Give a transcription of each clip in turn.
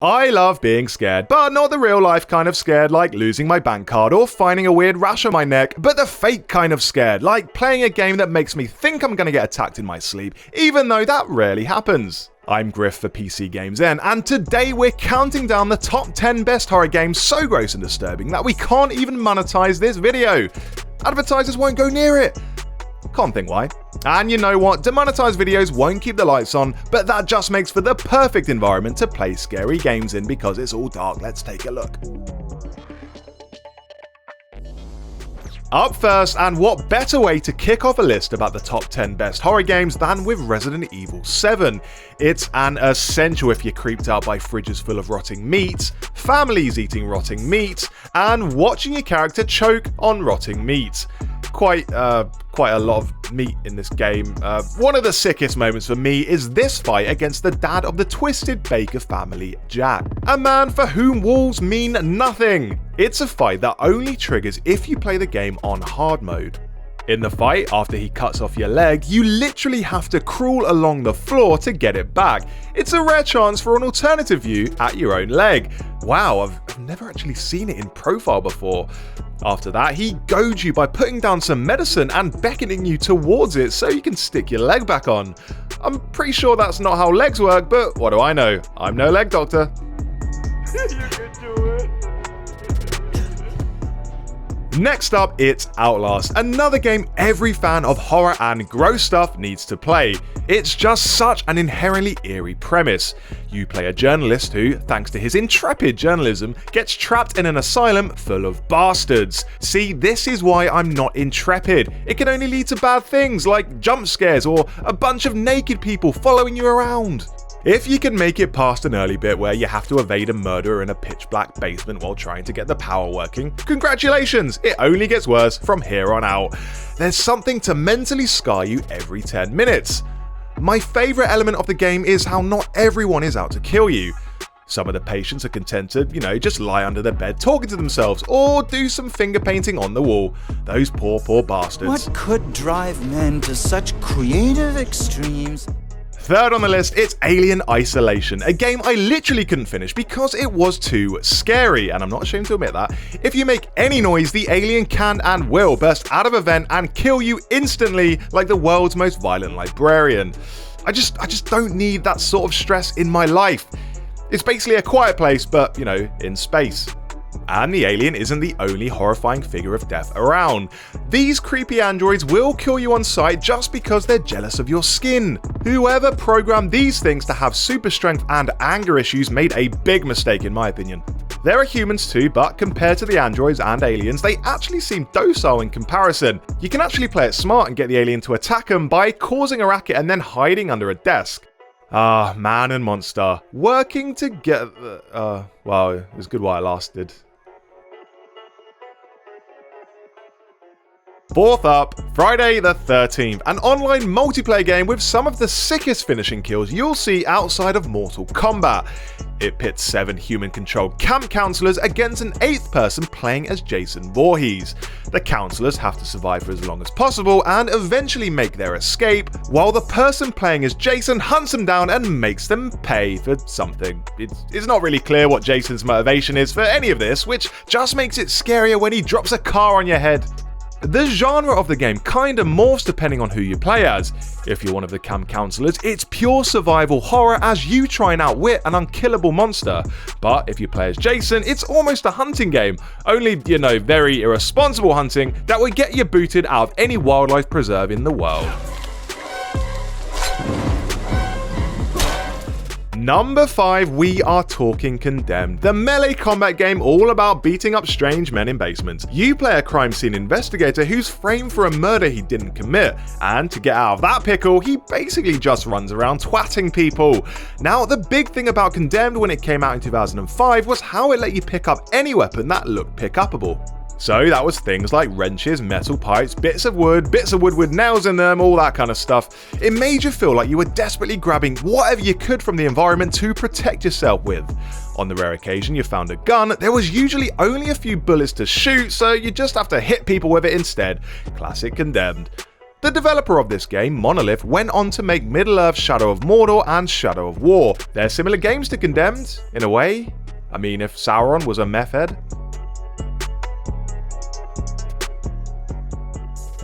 I love being scared, but not the real life kind of scared like losing my bank card or finding a weird rash on my neck, but the fake kind of scared, like playing a game that makes me think I'm gonna get attacked in my sleep, even though that rarely happens. I'm Griff for PCGamesN, and today we're counting down the top 10 best horror games so gross and disturbing that we can't even monetize this video. Advertisers won't go near it. Can't think why. And you know what, demonetized videos won't keep the lights on, but that just makes for the perfect environment to play scary games in because it's all dark. Let's take a look. Up first, and what better way to kick off a list about the top 10 best horror games than with Resident Evil 7. It's an essential if you're creeped out by fridges full of rotting meat, families eating rotting meat, and watching your character choke on rotting meat. Quite a lot of meat in this game. One of the sickest moments for me is this fight against the dad of the twisted Baker family, Jack, a man for whom walls mean nothing. It's a fight that only triggers if you play the game on hard mode. In the fight, after he cuts off your leg, you literally have to crawl along the floor to get it back. It's a rare chance for an alternative view at your own leg. Wow, I've never actually seen it in profile before. After that, he goads you by putting down some medicine and beckoning you towards it so you can stick your leg back on. I'm pretty sure that's not how legs work, but what do I know? I'm no leg doctor. You can do it. Next up, it's Outlast, another game every fan of horror and gross stuff needs to play. It's just such an inherently eerie premise. You play a journalist who, thanks to his intrepid journalism, gets trapped in an asylum full of bastards. See, this is why I'm not intrepid. It can only lead to bad things like jump scares or a bunch of naked people following you around. If you can make it past an early bit where you have to evade a murderer in a pitch black basement while trying to get the power working, congratulations, it only gets worse from here on out. There's something to mentally scar you every 10 minutes. My favourite element of the game is how not everyone is out to kill you. Some of the patients are content to, just lie under their bed talking to themselves or do some finger painting on the wall. Those poor bastards. What could drive men to such creative extremes? Third on the list, it's Alien Isolation, a game I literally couldn't finish because it was too scary, and I'm not ashamed to admit that. If you make any noise, the alien can and will burst out of a vent and kill you instantly like the world's most violent librarian. I just don't need that sort of stress in my life. It's basically a quiet place, but, in space. And the alien isn't the only horrifying figure of death around. These creepy androids will kill you on sight just because they're jealous of your skin. Whoever programmed these things to have super strength and anger issues made a big mistake in my opinion. There are humans too, but compared to the androids and aliens, they actually seem docile in comparison. You can actually play it smart and get the alien to attack them by causing a racket and then hiding under a desk. Ah, man and monster, working together. Well, it was good while it lasted. Fourth up, Friday the 13th, an online multiplayer game with some of the sickest finishing kills you'll see outside of Mortal Kombat. It pits 7 human-controlled camp counselors against an 8th person playing as Jason Voorhees. The counselors have to survive for as long as possible and eventually make their escape, while the person playing as Jason hunts them down and makes them pay for something. It's not really clear what Jason's motivation is for any of this, which just makes it scarier when he drops a car on your head. The genre of the game kinda morphs depending on who you play as. If you're one of the camp counselors, it's pure survival horror as you try and outwit an unkillable monster. But if you play as Jason, it's almost a hunting game, only, very irresponsible hunting that would get you booted out of any wildlife preserve in the world. Number 5, we are talking Condemned, the melee combat game all about beating up strange men in basements. You play a crime scene investigator who's framed for a murder he didn't commit, and to get out of that pickle, he basically just runs around twatting people. Now, the big thing about Condemned when it came out in 2005 was how it let you pick up any weapon that looked pick-upable. So that was things like wrenches, metal pipes, bits of wood with nails in them, all that kind of stuff. It made you feel like you were desperately grabbing whatever you could from the environment to protect yourself with. On the rare occasion you found a gun, there was usually only a few bullets to shoot, so you just have to hit people with it instead. Classic Condemned. The developer of this game, Monolith, went on to make Middle-earth Shadow of Mordor and Shadow of War. They're similar games to Condemned, in a way. I mean, if Sauron was a meth head.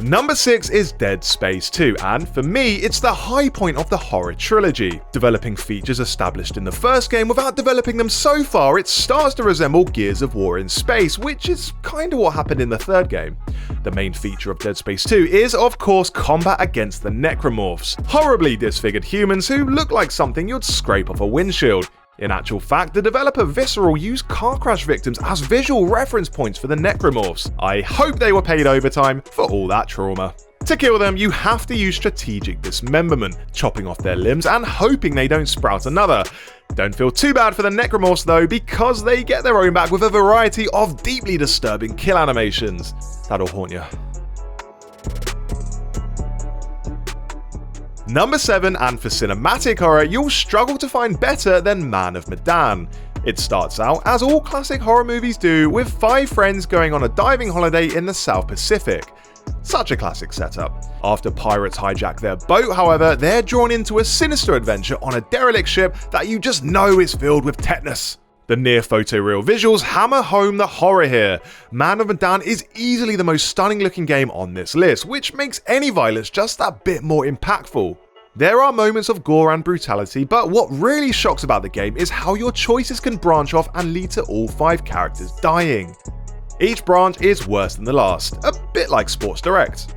Number 6 is Dead Space 2, and for me, it's the high point of the horror trilogy. Developing features established in the first game without developing them so far, it starts to resemble Gears of War in space, which is kinda what happened in the third game. The main feature of Dead Space 2 is, of course, combat against the necromorphs, horribly disfigured humans who look like something you'd scrape off a windshield. In actual fact, the developer Visceral used car crash victims as visual reference points for the necromorphs. I hope they were paid overtime for all that trauma. To kill them, you have to use strategic dismemberment, chopping off their limbs and hoping they don't sprout another. Don't feel too bad for the necromorphs though, because they get their own back with a variety of deeply disturbing kill animations. That'll haunt you. Number 7, and for cinematic horror, you'll struggle to find better than Man of Medan. It starts out, as all classic horror movies do, with 5 friends going on a diving holiday in the South Pacific. Such a classic setup. After pirates hijack their boat, however, they're drawn into a sinister adventure on a derelict ship that you just know is filled with tetanus. The near photoreal visuals hammer home the horror here. Man of Medan is easily the most stunning looking game on this list, which makes any violence just that bit more impactful. There are moments of gore and brutality, but what really shocks about the game is how your choices can branch off and lead to all 5 characters dying. Each branch is worse than the last, a bit like Sports Direct.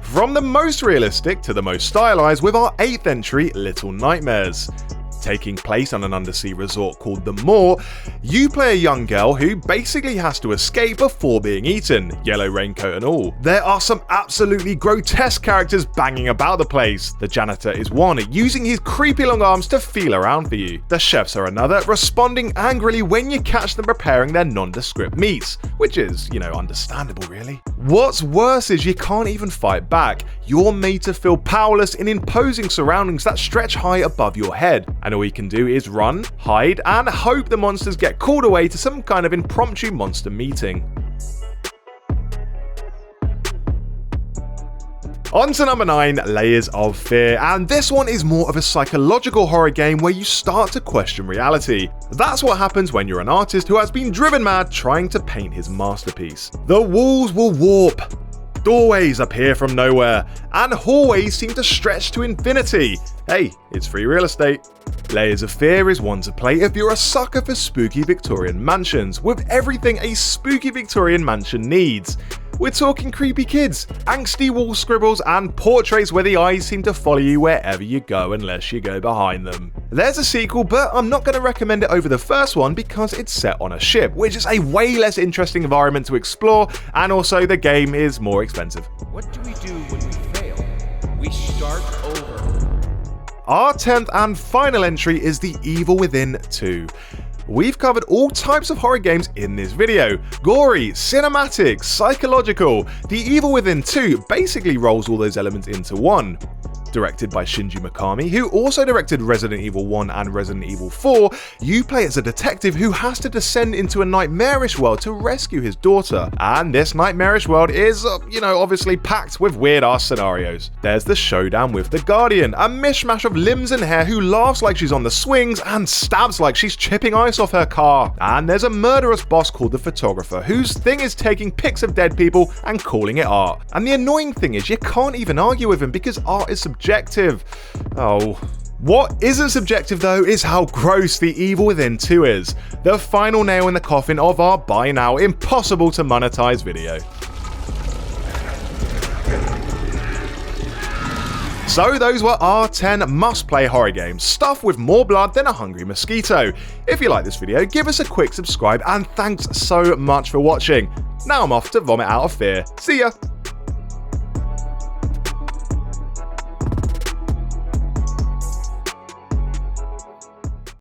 From the most realistic to the most stylized with our 8th entry, Little Nightmares. Taking place on an undersea resort called the Moor, you play a young girl who basically has to escape before being eaten, yellow raincoat and all. There are some absolutely grotesque characters banging about the place. The janitor is one, using his creepy long arms to feel around for you. The chefs are another, responding angrily when you catch them preparing their nondescript meats, which is, understandable really. What's worse is you can't even fight back. You're made to feel powerless in imposing surroundings that stretch high above your head, and all you can do is run, hide, and hope the monsters get called away to some kind of impromptu monster meeting. On to number 9, Layers of Fear, and this one is more of a psychological horror game where you start to question reality. That's what happens when you're an artist who has been driven mad trying to paint his masterpiece. The walls will warp, doorways appear from nowhere, and hallways seem to stretch to infinity. Hey, it's free real estate. Layers of Fear is one to play if you're a sucker for spooky Victorian mansions, with everything a spooky Victorian mansion needs. We're talking creepy kids, angsty wall scribbles, and portraits where the eyes seem to follow you wherever you go unless you go behind them. There's a sequel, but I'm not going to recommend it over the first one because it's set on a ship, which is a way less interesting environment to explore, and also the game is more expensive. What do we do when we fail? We start over. Our 10th and final entry is The Evil Within 2. We've covered all types of horror games in this video. Gory, cinematic, psychological. The Evil Within 2 basically rolls all those elements into one. Directed by Shinji Mikami, who also directed Resident Evil 1 and Resident Evil 4, you play as a detective who has to descend into a nightmarish world to rescue his daughter. And this nightmarish world is, obviously packed with weird-ass scenarios. There's the showdown with the Guardian, a mishmash of limbs and hair who laughs like she's on the swings and stabs like she's chipping ice off her car. And there's a murderous boss called the Photographer, whose thing is taking pics of dead people and calling it art. And the annoying thing is you can't even argue with him because art is subjective. Oh. What isn't subjective though is how gross The Evil Within 2 is. The final nail in the coffin of our by now impossible to monetize video. So those were our 10 must-play horror games, stuffed with more blood than a hungry mosquito. If you like this video, give us a quick subscribe and thanks so much for watching. Now I'm off to vomit out of fear. See ya!